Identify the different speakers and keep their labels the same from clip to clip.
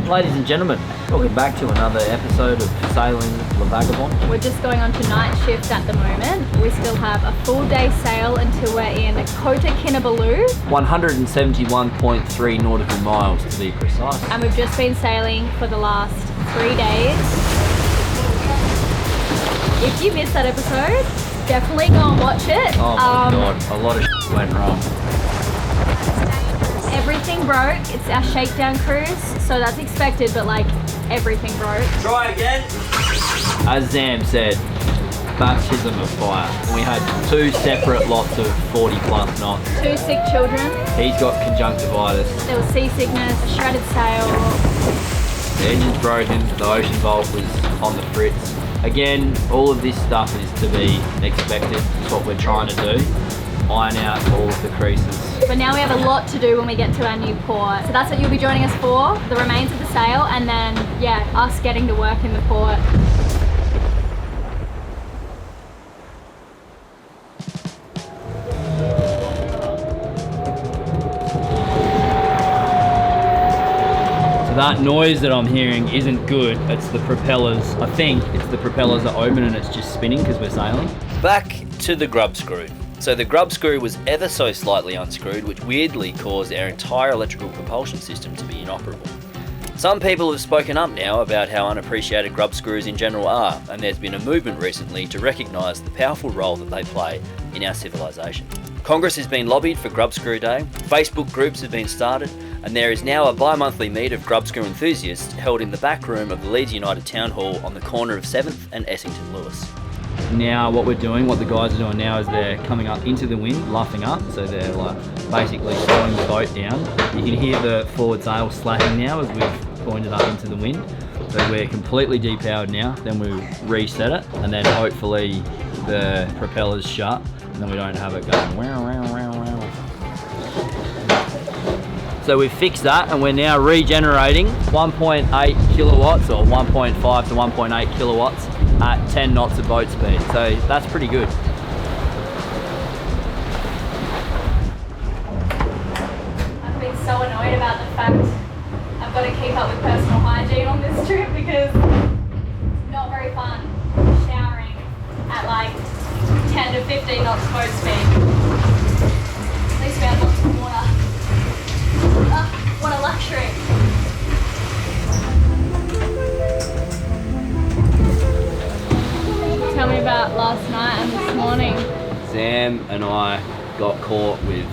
Speaker 1: Ladies and gentlemen, welcome back to another episode of Sailing La Vagabond.
Speaker 2: We're just going on to night shift at the moment. We still have a full day sail until we're in Kota, Kinabalu.
Speaker 1: 171.3 nautical miles to be precise.
Speaker 2: And we've just been sailing for the last 3 days. If you missed that episode, definitely go and watch it.
Speaker 1: Oh my god, a lot of shit went wrong.
Speaker 2: Everything broke. It's our shakedown cruise, so that's expected, but like everything broke.
Speaker 1: Try again. As Zam said, baptism of fire. We had 2 separate lots of 40 plus knots.
Speaker 2: 2 sick children.
Speaker 1: He's got conjunctivitis.
Speaker 2: There was seasickness, a shredded sail.
Speaker 1: The engine's broken, the ocean valve was on the fritz. Again, all of this stuff is to be expected. It's what we're trying to do. Iron out all of the creases.
Speaker 2: But now we have a lot to do when we get to our new port. So that's what you'll be joining us for, the remains of the sail, and then, yeah, us getting to work in the port.
Speaker 1: So that noise that I'm hearing isn't good. It's the propellers. I think it's the propellers are open and it's just spinning because we're sailing.
Speaker 3: Back to the grub screw. So the grub screw was ever so slightly unscrewed, which weirdly caused our entire electrical propulsion system to be inoperable. Some people have spoken up now about how unappreciated grub screws in general are, and there's been a movement recently to recognise the powerful role that they play in our civilization. Congress has been lobbied for Grub Screw Day, Facebook groups have been started, and there is now a bi-monthly meet of grub screw enthusiasts held in the back room of the Leeds United Town Hall on the corner of 7th and Essington Lewis.
Speaker 1: Now what we're doing, what the guys are doing now is they're coming up into the wind, luffing up, so they're like basically slowing the boat down. You can hear the forward sail slacking now as we've pointed up into the wind. So we're completely depowered now, then we reset it, and then hopefully the propeller's shut, and then we don't have it going wow, wow, wow, wow. So we've fixed that, and we're now regenerating 1.8 kilowatts or 1.5 to 1.8 kilowatts at 10 knots of boat speed. So that's pretty good.
Speaker 2: I've been so annoyed about the fact I've got to keep up with personal hygiene on this trip because it's not very fun showering at like 10 to 15 knots boat speed. At least we have lots of water. What a luxury. Tell me about last night and this morning.
Speaker 1: Sam and I got caught with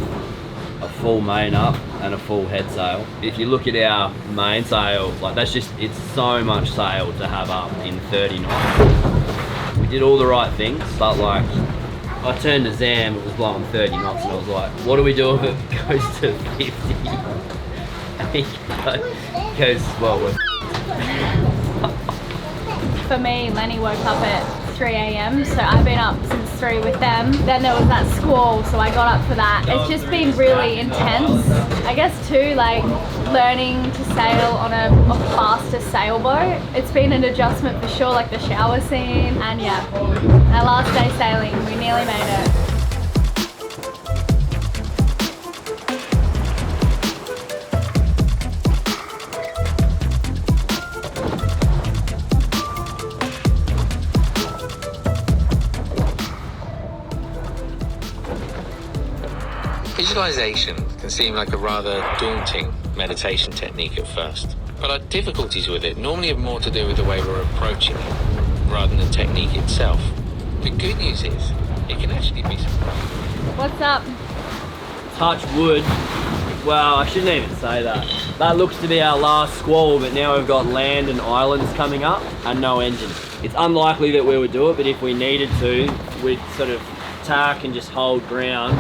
Speaker 1: a full main up and a full head sail. If you look at our main sail, like that's just, it's so much sail to have up in 30 knots. We did all the right things, but like, I turned to Zam, it was blowing 30 knots, and I was like, what do we do if it goes to 50? And he goes, well, we're
Speaker 2: For me, Lenny woke up at 3 a.m, so I've been up since 3 with them. Then there was that squall, so I got up for that. It's just been really intense. I guess too, like learning to sail on a faster sailboat. It's been an adjustment for sure, like the shower scene. And yeah, our last day sailing, we nearly made it.
Speaker 4: Visualization can seem like a rather daunting meditation technique at first, but our difficulties with it normally have more to do with the way we're approaching it, rather than the technique itself. The good news is, it can actually be
Speaker 2: What's up?
Speaker 1: touch wood. Well, I shouldn't even say that. That looks to be our last squall, but now we've got land and islands coming up and no engine. It's unlikely that we would do it, but if we needed to, we'd sort of tack and just hold ground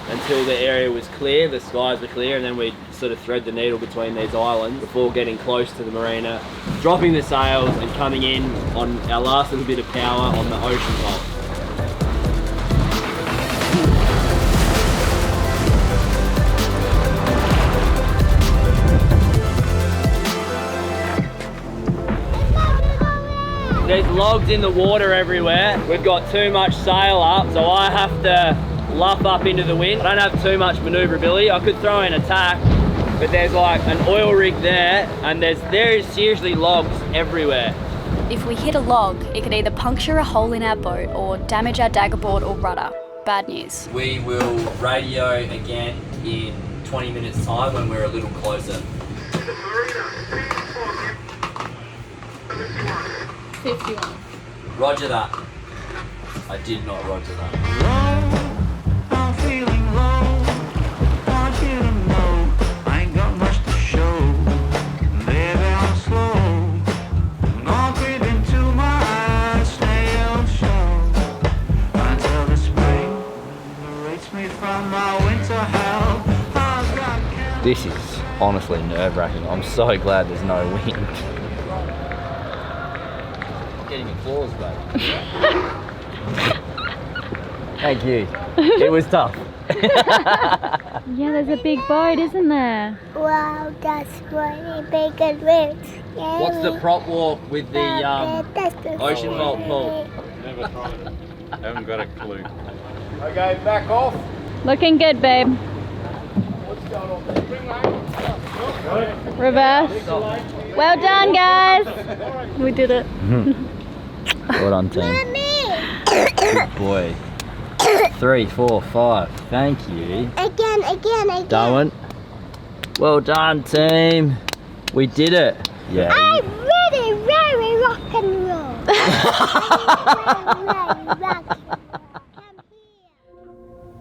Speaker 1: until the area was clear, the skies were clear, and then we'd sort of thread the needle between these islands before getting close to the marina, dropping the sails and coming in on our last little bit of power on the ocean vault. There's logs in the water everywhere. We've got too much sail up, so I have to luff up into the wind. I don't have too much maneuverability. I could throw in a tack, but there's like an oil rig there, and there is seriously logs everywhere.
Speaker 5: If we hit a log, it could either puncture a hole in our boat or damage our daggerboard or rudder. Bad news.
Speaker 3: We will radio again in 20 minutes time when we're a little closer.
Speaker 2: 51.
Speaker 3: Roger that. I did not roger that.
Speaker 6: I'm feeling low. Want you to know I ain't got much to show. Baby, I'm slow. Not creeping to my eyes, stay on show. Until the spring liberates me from my winter hell. I've got
Speaker 3: This is honestly nerve-wracking. I'm so glad there's no wind. Getting applause, babe. Thank you. It was tough.
Speaker 2: Yeah, there's a big boat, isn't there?
Speaker 7: Wow, that's really big and rich.
Speaker 1: What's the prop walk with the ocean vault pool?
Speaker 8: Never tried it. Haven't got a clue.
Speaker 1: Okay, back off.
Speaker 2: Looking good, babe. Reverse. Well done, guys. We did it.
Speaker 3: Well done, team. Good boy. 3, 4, 5. Thank you.
Speaker 7: Again.
Speaker 3: Darwin. Well done, team. We did it. Yeah.
Speaker 7: I'm really, very rock and roll.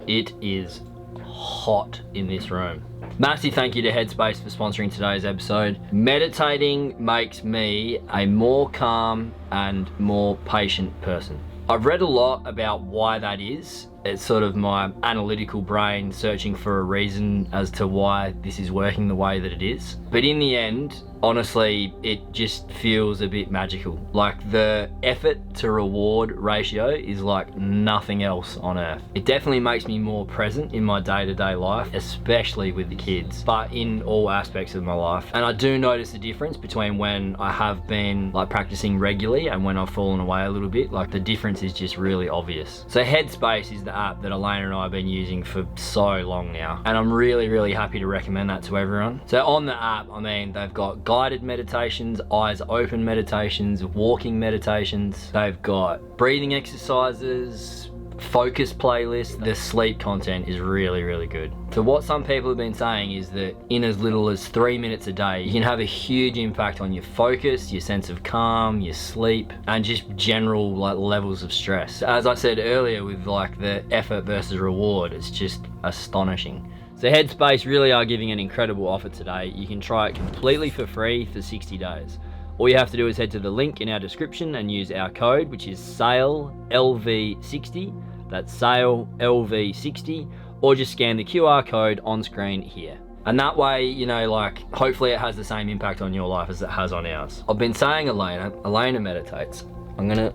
Speaker 3: It is hot in this room. Massive thank you to Headspace for sponsoring today's episode. Meditating makes me a more calm and more patient person. I've read a lot about why that is. It's sort of my analytical brain searching for a reason as to why this is working the way that it is. But in the end, honestly, it just feels a bit magical. Like the effort to reward ratio is like nothing else on earth. It definitely makes me more present in my day-to-day life, especially with the kids, but in all aspects of my life. And I do notice the difference between when I have been like practicing regularly and when I've fallen away a little bit. Like the difference is just really obvious. So Headspace is the app that Elayna and I have been using for so long now, and I'm really happy to recommend that to everyone. So on the app, I mean, they've got guided meditations, eyes open meditations, walking meditations, they've got breathing exercises, focus playlists. The sleep content is really good. So what some people have been saying is that in as little as 3 minutes a day, you can have a huge impact on your focus, your sense of calm, your sleep, and just general like levels of stress. As I said earlier with like the effort versus reward, it's just astonishing. So Headspace really are giving an incredible offer today. You can try it completely for free for 60 days. All you have to do is head to the link in our description and use our code, which is SALELV60. That's SALELV60, or just scan the QR code on screen here. And that way, you know, like, hopefully it has the same impact on your life as it has on ours. I've been saying Elayna meditates. I'm gonna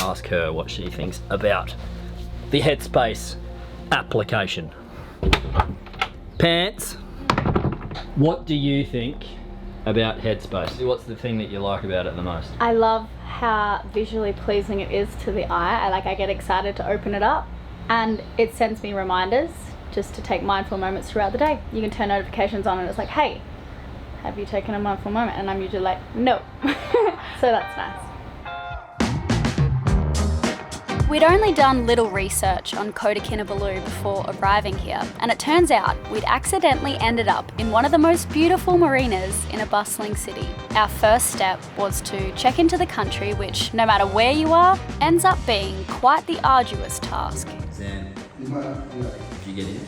Speaker 3: ask her what she thinks about the Headspace application. Pants, what do you think about Headspace? What's the thing that you like about it the most?
Speaker 2: I love how visually pleasing it is to the eye. I get excited to open it up, and it sends me reminders just to take mindful moments throughout the day. You can turn notifications on and it's like, hey, have you taken a mindful moment? And I'm usually like, no. So that's nice.
Speaker 5: We'd only done little research on Kota Kinabalu before arriving here, and it turns out we'd accidentally ended up in one of the most beautiful marinas in a bustling city. Our first step was to check into the country, which, no matter where you are, ends up being quite the arduous task.
Speaker 3: Sam, did you get in?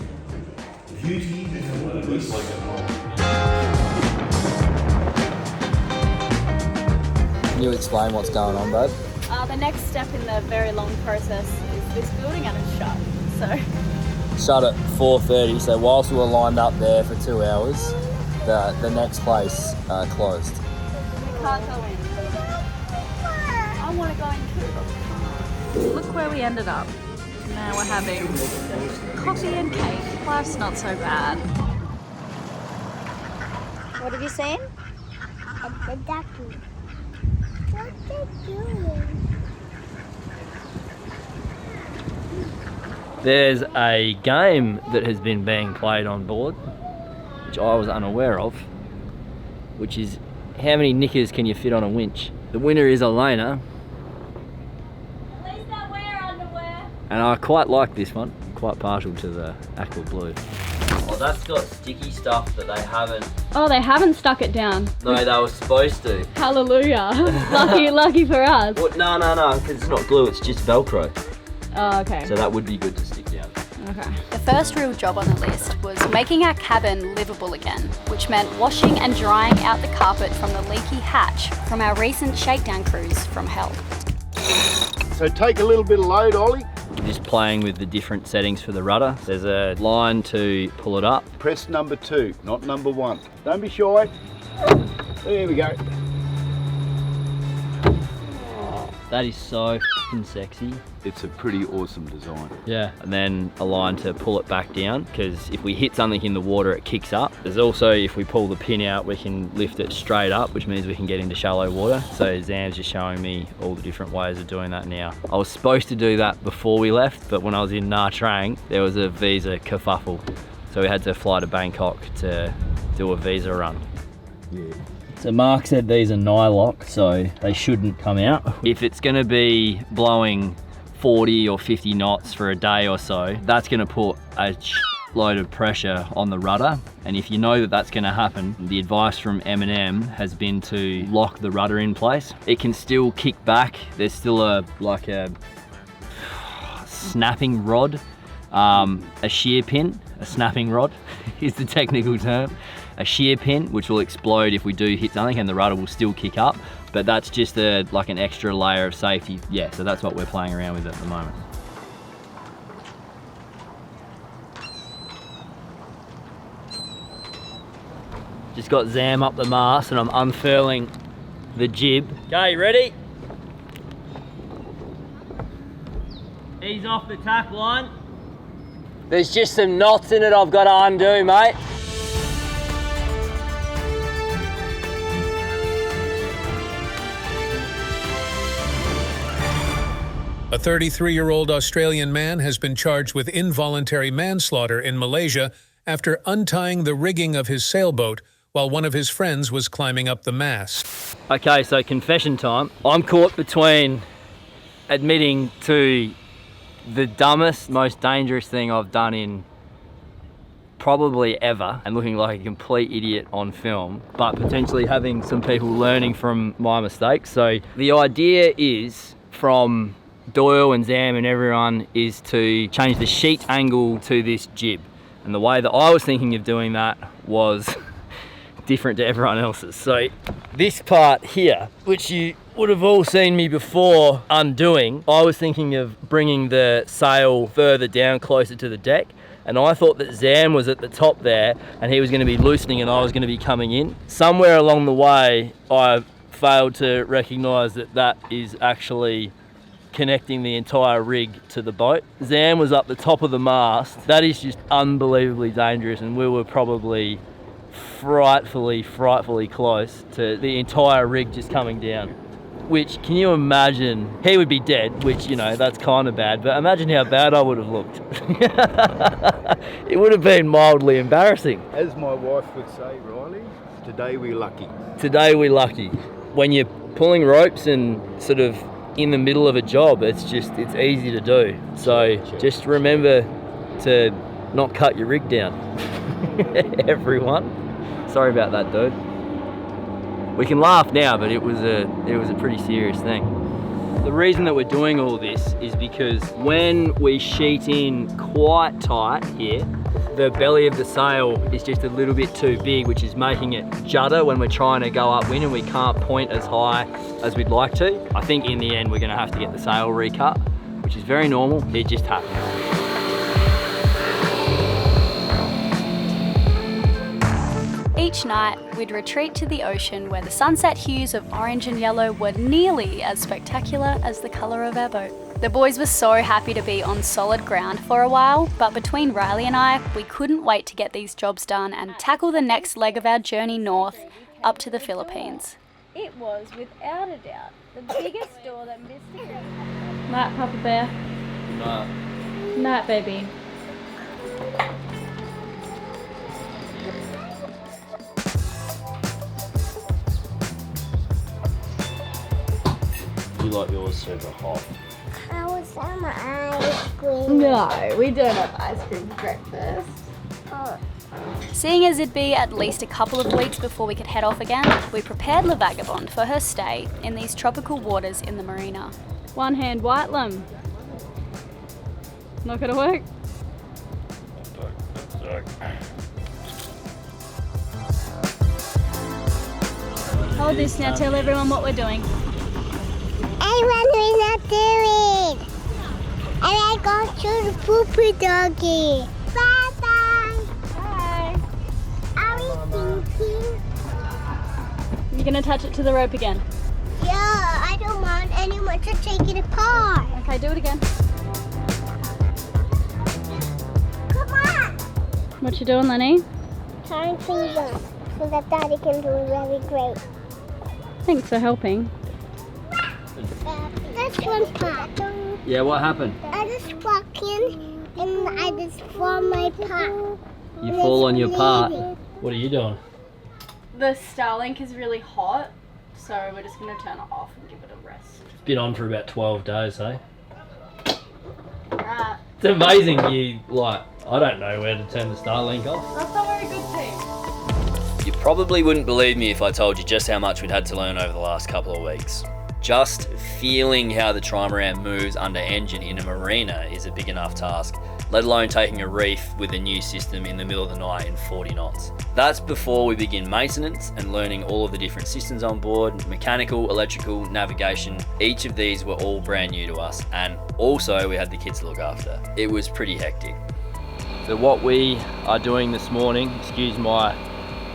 Speaker 3: Can you explain what's going on, babe?
Speaker 2: The next step in the very long process is this building, and it's shut. So
Speaker 3: Shut at 4:30, so whilst we were lined up there for 2 hours, the next place closed.
Speaker 2: we can't go in. I want to go in too. Look where we ended up. Now we're having coffee and cake. Life's not so bad.
Speaker 7: What have you seen? A ducky. What's it doing?
Speaker 1: There's a game that has been being played on board. which I was unaware of, which is how many knickers can you fit on a winch? The winner is Elayna.
Speaker 2: At least I wear underwear.
Speaker 1: And I quite like this one. I'm quite partial to the aqua blue. Oh, that's got sticky stuff that they haven't.
Speaker 2: Oh, they haven't stuck it down.
Speaker 1: No, they were supposed to.
Speaker 2: Hallelujah. lucky for us.
Speaker 1: Well, no, because it's not glue, it's just Velcro.
Speaker 2: Oh, okay.
Speaker 1: So that would be good to stick down.
Speaker 2: Okay.
Speaker 5: The first real job on the list was making our cabin livable again, which meant washing and drying out the carpet from the leaky hatch from our recent shakedown cruise from hell.
Speaker 9: So take a little bit of load, Ollie.
Speaker 1: Just playing with the different settings for the rudder. There's a line to pull it up.
Speaker 9: Press number 2, not number 1. Don't be shy. There we go.
Speaker 1: That is so f***ing sexy.
Speaker 9: It's a pretty awesome design.
Speaker 1: Yeah. And then a line to pull it back down, because if we hit something in the water, it kicks up. There's also, if we pull the pin out, we can lift it straight up, which means we can get into shallow water. So Zam's just showing me all the different ways of doing that now. I was supposed to do that before we left, but when I was in Nha Trang, there was a visa kerfuffle. So we had to fly to Bangkok to do a visa run.
Speaker 9: Yeah.
Speaker 1: So Mark said these are nylock, so they shouldn't come out. If it's gonna be blowing 40 or 50 knots for a day or so, that's gonna put a load of pressure on the rudder. And if you know that that's gonna happen, the advice from M&M has been to lock the rudder in place. It can still kick back. There's still a snapping rod, a shear pin, a snapping rod is the technical term. A shear pin, which will explode if we do hit something, and the rudder will still kick up, but that's just like an extra layer of safety. Yeah, so that's what we're playing around with at the moment. Just got Zam up the mast and I'm unfurling the jib. Okay, ready? Ease off the tack line. There's just some knots in it I've got to undo, mate.
Speaker 10: A 33-year-old Australian man has been charged with involuntary manslaughter in Malaysia after untying the rigging of his sailboat while one of his friends was climbing up the mast.
Speaker 1: Okay, so confession time. I'm caught between admitting to the dumbest, most dangerous thing I've done in probably ever, and looking like a complete idiot on film, but potentially having some people learning from my mistakes. So the idea is, from Doyle and Zam and everyone, is to change the sheet angle to this jib. And the way that I was thinking of doing that was different to everyone else's. So this part here, which you would have all seen me before undoing, I was thinking of bringing the sail further down closer to the deck. And I thought that Zam was at the top there and he was going to be loosening and I was going to be coming in. Somewhere along the way, I failed to recognise that that is actually connecting the entire rig to the boat. Zam was up the top of the mast. That is just unbelievably dangerous, and we were probably frightfully close to the entire rig just coming down. Which, can you imagine? He would be dead, which, you know, that's kind of bad, but imagine how bad I would have looked. It would have been mildly embarrassing.
Speaker 9: As my wife would say, Riley, today we're lucky.
Speaker 1: Today we're lucky. When you're pulling ropes and sort of in the middle of a job, it's easy to do. So just remember to not cut your rig down. Everyone. Sorry about that, dude. We can laugh now, but it was a pretty serious thing. The reason that we're doing all this is because when we sheet in quite tight here, the belly of the sail is just a little bit too big, which is making it judder when we're trying to go upwind and we can't point as high as we'd like to. I think in the end we're going to have to get the sail recut, which is very normal. It just happens.
Speaker 5: Each night, we'd retreat to the ocean where the sunset hues of orange and yellow were nearly as spectacular as the colour of our boat. The boys were so happy to be on solid ground for a while, but between Riley and I, we couldn't wait to get these jobs done and tackle the next leg of our journey north, up to the Philippines.
Speaker 2: It was, without a doubt, the biggest door that missed a trick. Night, Papa Bear. Night, baby.
Speaker 3: you like yours super hot?
Speaker 7: I was some ice cream.
Speaker 2: No, we don't have ice cream for breakfast.
Speaker 7: Oh.
Speaker 5: Seeing as it'd be at least a couple of weeks before we could head off again, we prepared La Vagabond for her stay in these tropical waters in the marina.
Speaker 2: One hand white limb. Not gonna work? Hold this now, tell everyone what we're doing.
Speaker 7: Everyone who's not doing. And I go to the poopy doggy. Bye bye.
Speaker 2: Bye.
Speaker 7: Are we thinking?
Speaker 2: You're gonna attach it to the rope again.
Speaker 7: Yeah, I don't want anyone to take it apart.
Speaker 2: Okay, do it again.
Speaker 7: Come on.
Speaker 2: What you doing, Lenny?
Speaker 7: Tying things up so that Daddy can do it really great.
Speaker 2: Thanks for helping.
Speaker 7: That's one part.
Speaker 1: Yeah, what happened?
Speaker 7: I just walk in and I just fall my part.
Speaker 1: You fall on your part. What are you doing?
Speaker 2: The Starlink is really hot, so we're just gonna turn it off and give it a rest.
Speaker 1: It's been on for about 12 days, hey?
Speaker 2: Right.
Speaker 1: It's amazing I don't know where to turn the Starlink off.
Speaker 2: That's not very good thing.
Speaker 3: You probably wouldn't believe me if I told you just how much we'd had to learn over the last couple of weeks. Just feeling how the trimaran moves under engine in a marina is a big enough task, let alone taking a reef with a new system in the middle of the night in 40 knots. That's before we begin maintenance and learning all of the different systems on board, mechanical, electrical, navigation. Each of these were all brand new to us, and also we had the kids to look after. It was pretty hectic.
Speaker 1: So what we are doing this morning, excuse my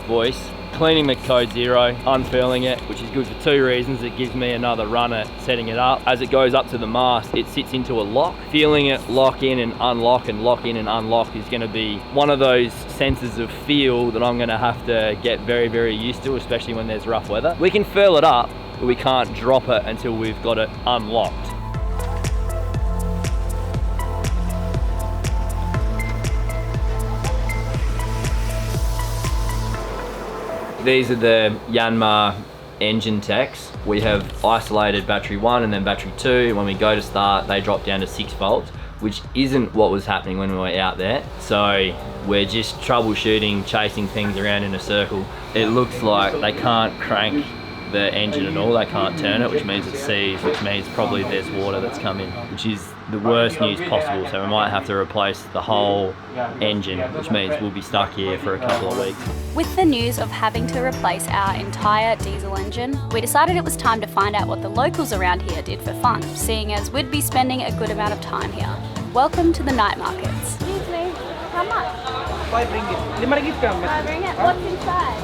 Speaker 1: voice, cleaning the Code Zero, unfurling it, which is good for two reasons. It gives me another run at setting it up. As it goes up to the mast, it sits into a lock. Feeling it lock in and lock in and unlock is going to be one of those senses of feel that I'm going to have to get very, very used to, especially when there's rough weather. We can furl it up, but we can't drop it until we've got it unlocked. These are the Yanmar engine techs. We have isolated battery 1 and then battery 2. When we go to start, they drop down to 6 volts, which isn't what was happening when we were out there. So we're just troubleshooting, chasing things around in a circle. It looks like they can't crank the engine at all, they can't turn it, which means it seized, which means probably there's water that's come in, which is the worst news possible. So we might have to replace the whole engine, which means we'll be stuck here for a couple of weeks.
Speaker 5: With the news of having to replace our entire diesel engine, we decided it was time to find out what the locals around here did for fun, seeing as we'd be spending a good amount of time here. Welcome to the night markets.
Speaker 2: Excuse me, how much?
Speaker 11: 5 ringgit. 5 ringgit kan?
Speaker 2: 5 ringgit. What's inside?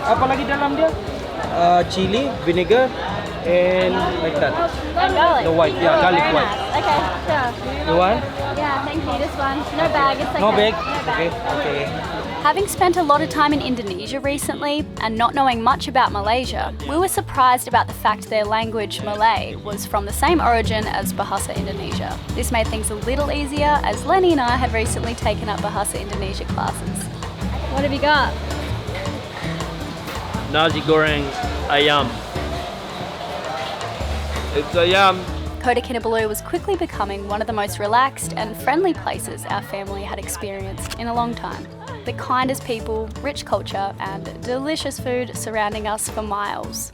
Speaker 11: Apa lagi dalam dia? Chili, vinegar, and like that.
Speaker 2: And garlic.
Speaker 11: The white, yeah, garlic
Speaker 2: Very
Speaker 11: white.
Speaker 2: nice. Okay, sure.
Speaker 11: The one?
Speaker 2: Yeah, thank you. This one. No bag, it's okay.
Speaker 11: No bag?
Speaker 2: No bag.
Speaker 11: Okay.
Speaker 5: Having spent a lot of time in Indonesia recently and not knowing much about Malaysia, we were surprised about the fact their language, Malay, was from the same origin as Bahasa Indonesia. This made things a little easier as Lenny and I had recently taken up Bahasa Indonesia classes.
Speaker 2: What have you got?
Speaker 1: Nasi goreng ayam. It's ayam.
Speaker 5: Kota Kinabalu was quickly becoming one of the most relaxed and friendly places our family had experienced in a long time. The kindest people, rich culture, and delicious food surrounding us for miles.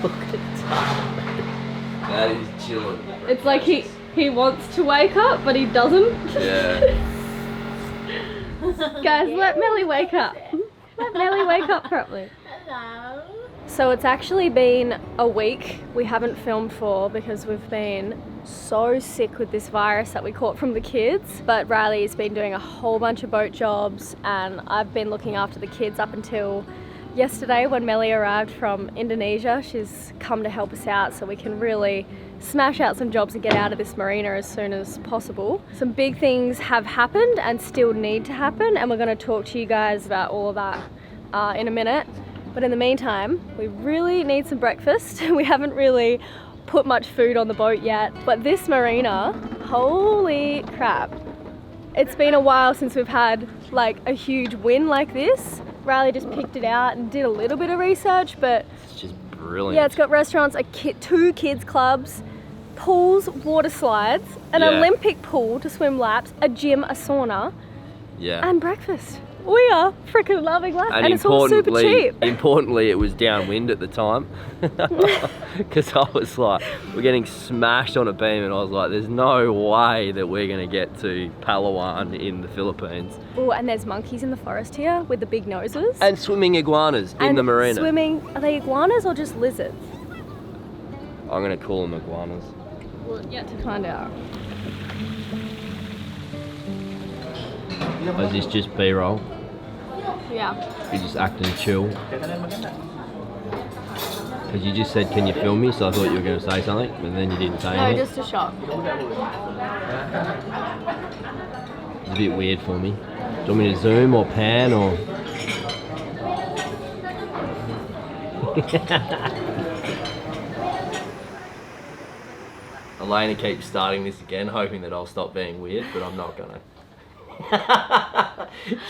Speaker 1: Look at that. That is chilling.
Speaker 2: It's like he wants to wake up, but he doesn't.
Speaker 1: Yeah.
Speaker 2: Guys, let Melly wake up. Let Melly wake up properly.
Speaker 7: Hello.
Speaker 2: So it's actually been a week we haven't filmed for because we've been so sick with this virus that we caught from the kids. But Riley's been doing a whole bunch of boat jobs and I've been looking after the kids up until yesterday when Melly arrived from Indonesia. She's come to help us out so we can really smash out some jobs and get out of this marina as soon as possible. Some big things have happened and still need to happen, and we're going to talk to you guys about all of that in a minute. But in the meantime, we really need some breakfast. We haven't really put much food on the boat yet, but this marina, holy crap. It's been a while since we've had like a huge win like this. Riley just picked it out and did a little bit of research, but
Speaker 1: It's just brilliant.
Speaker 2: yeah, it's got restaurants, 2 kids clubs, pools, water slides, an
Speaker 1: Yeah.
Speaker 2: Olympic pool to swim laps, a gym, a sauna,
Speaker 1: Yeah.
Speaker 2: and breakfast. We are freaking loving life, and it's all super cheap.
Speaker 1: Importantly, it was downwind at the time. Because I was like, we're getting smashed on a beam, and I was like, there's no way that we're going to get to Palawan in the Philippines.
Speaker 2: Oh, and there's monkeys in the forest here with the big noses.
Speaker 1: And swimming iguanas in
Speaker 2: And
Speaker 1: the marina.
Speaker 2: Swimming, are they iguanas or just lizards?
Speaker 1: I'm going to call them iguanas.
Speaker 2: Well, yet to find out.
Speaker 1: Is this just B-roll?
Speaker 2: Yeah.
Speaker 1: You're just acting chill? Because you just said, can you film me? So I thought you were going to say something, but then you didn't say
Speaker 2: No,
Speaker 1: anything.
Speaker 2: just a shot.
Speaker 1: It's a bit weird for me. Do you want me to zoom or pan or? Elena keeps starting this again, hoping that I'll stop being weird, but I'm not gonna.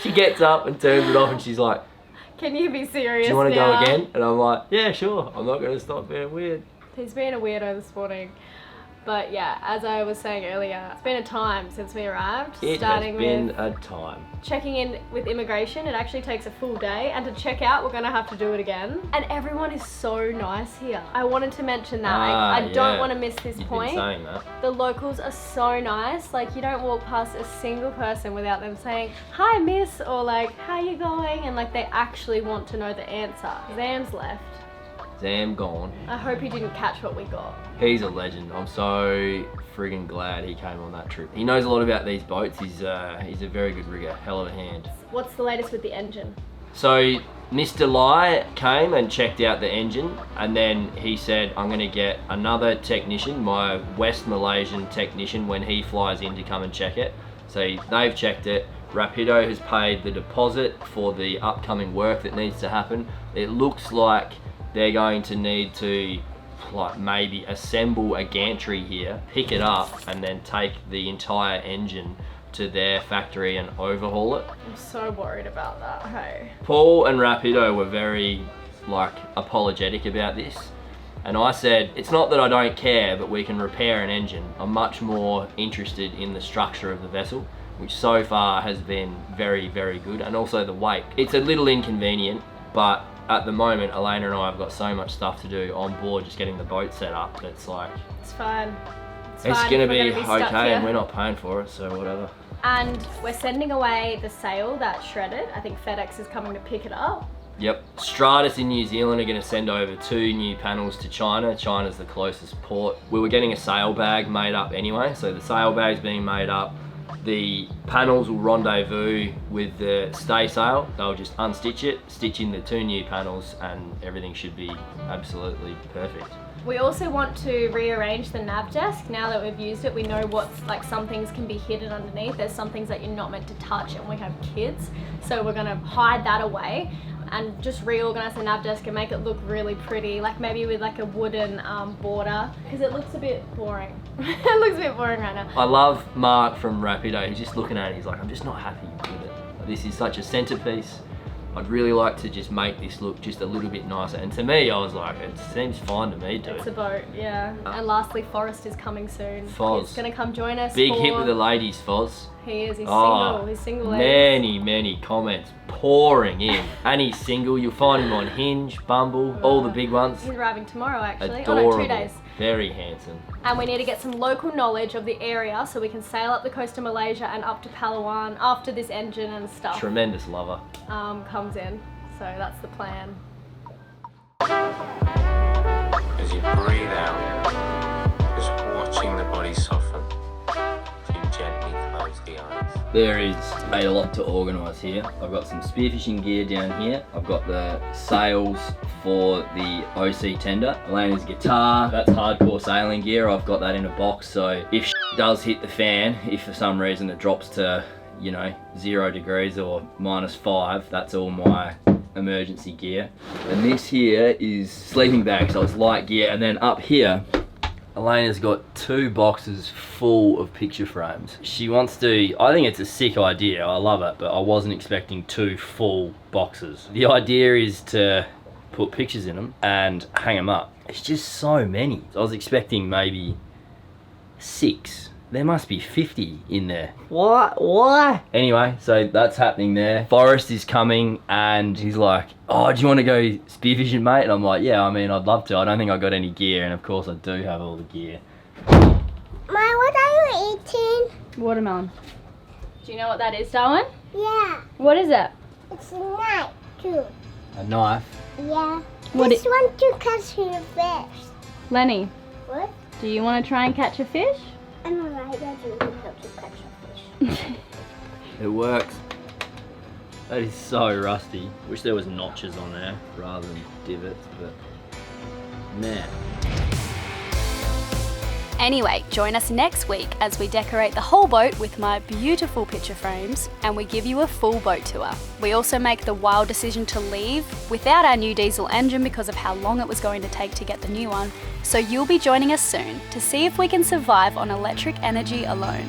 Speaker 1: She gets up and turns it off and she's like,
Speaker 2: Can you be serious
Speaker 1: do you want to go
Speaker 2: now?
Speaker 1: again? And I'm like, yeah, sure. I'm not gonna stop being weird.
Speaker 2: He's been a weirdo this morning. But yeah, as I was saying earlier, it's been a time since we arrived.
Speaker 1: It
Speaker 2: starting
Speaker 1: has been
Speaker 2: with
Speaker 1: a time.
Speaker 2: checking in with immigration. It actually takes a full day, and to check out, we're gonna have to do it again. And everyone is so nice here. I wanted to mention that. I don't
Speaker 1: yeah.
Speaker 2: want to miss this
Speaker 1: You've
Speaker 2: point.
Speaker 1: been saying that.
Speaker 2: The locals are so nice. Like, you don't walk past a single person without them saying, hi miss, or like, how you going? And like, they actually want to know the answer. Zam's left.
Speaker 1: Zam gone.
Speaker 2: I hope he didn't catch what we got.
Speaker 1: He's a legend. I'm so friggin' glad he came on that trip. He knows a lot about these boats. He's a very good rigger. Hell of a hand.
Speaker 2: What's the latest with the engine?
Speaker 1: So Mr. Lai came and checked out the engine, and then he said, I'm gonna get another technician, my West Malaysian technician, when he flies in to come and check it. So they've checked it. Rapido has paid the deposit for the upcoming work that needs to happen. It looks like they're going to need to like maybe assemble a gantry here, pick it up, and then take the entire engine to their factory and overhaul it.
Speaker 2: I'm so worried about that, hey.
Speaker 1: Paul and Rapido were very like apologetic about this, and I said, it's not that I don't care, but we can repair an engine. I'm much more interested in the structure of the vessel, which so far has been very, very good, and also the weight. It's a little inconvenient, but at the moment, Elena and I have got so much stuff to do on board, just getting the boat set up. It's like,
Speaker 2: It's fine.
Speaker 1: it's
Speaker 2: fine.
Speaker 1: gonna
Speaker 2: We're
Speaker 1: be
Speaker 2: stuck
Speaker 1: okay,
Speaker 2: here.
Speaker 1: and we're not paying for it, so whatever.
Speaker 2: And we're sending away the sail that's shredded. I think FedEx is coming to pick it up.
Speaker 1: Yep. Stratus in New Zealand are going to send over 2 new panels to China. China's the closest port. We were getting a sail bag made up anyway, so the sail bag's being made up. The panels will rendezvous with the stay sail. They'll just unstitch it, stitch in the 2 new panels, and everything should be absolutely perfect.
Speaker 2: We also want to rearrange the nav desk. Now that we've used it, we know what's like, some things can be hidden underneath. There's some things that you're not meant to touch, and we have kids. So we're gonna hide that away and just reorganize the nav desk and make it look really pretty, like maybe with like a wooden border, because it looks a bit boring. It looks a bit boring right now.
Speaker 1: I love Mark from Rapido. He's just looking at it, he's like, I'm just not happy with it. This is such a centerpiece. I'd really like to just make this look just a little bit nicer. And to me, I was like, it seems fine to me, dude.
Speaker 2: It's a boat, yeah. And lastly, Forrest is coming soon.
Speaker 1: Foz.
Speaker 2: He's gonna come join us.
Speaker 1: Big
Speaker 2: for...
Speaker 1: hit with the ladies, Foz.
Speaker 2: He is, he's
Speaker 1: Oh,
Speaker 2: single. He's single ladies.
Speaker 1: many comments pouring in. And he's single. You'll find him on Hinge, Bumble, all the big ones.
Speaker 2: He's arriving tomorrow actually.
Speaker 1: Adorable.
Speaker 2: Oh no, 2 days.
Speaker 1: Very handsome.
Speaker 2: And we need to get some local knowledge of the area so we can sail up the coast of Malaysia and up to Palawan after this engine and stuff
Speaker 1: Tremendous lover.
Speaker 2: comes in. So that's the plan.
Speaker 4: As you breathe out, just watching the body soften. You gently close the eyes.
Speaker 1: There is a lot to organise here. I've got some spearfishing gear down here. I've got the sails for the OC tender. Elena's guitar, that's hardcore sailing gear. I've got that in a box, so if does hit the fan, if for some reason it drops to, you know, 0 degrees or -5, that's all my emergency gear. And this here is sleeping bag, so it's light gear. And then up here, Elayna's got 2 boxes full of picture frames. She wants to, I think it's a sick idea, I love it, but I wasn't expecting 2 full boxes. The idea is to put pictures in them and hang them up. It's just so many. So I was expecting maybe 6. There must be 50 in there. What? Anyway, so that's happening there. Forrest is coming and he's like, oh, do you want to go spearfishing, mate? And I'm like, yeah, I mean, I'd love to. I don't think I got any gear, and of course I do have all the gear.
Speaker 7: Mom, what are you eating?
Speaker 2: Watermelon. Do you know what that is, Darwin?
Speaker 7: Yeah,
Speaker 2: What is it?
Speaker 7: it's a knife too.
Speaker 1: A knife?
Speaker 7: Yeah.
Speaker 2: What
Speaker 7: This one to catch the fish.
Speaker 2: Lenny,
Speaker 7: What?
Speaker 2: do you want to try and catch a fish?
Speaker 7: I'm alright, I don't know how to catch a fish.
Speaker 1: It works. That is so rusty. Wish there was notches on there rather than divots, but man.
Speaker 5: Anyway, join us next week as we decorate the whole boat with my beautiful picture frames and we give you a full boat tour. We also make the wild decision to leave without our new diesel engine because of how long it was going to take to get the new one. So you'll be joining us soon to see if we can survive on electric energy alone.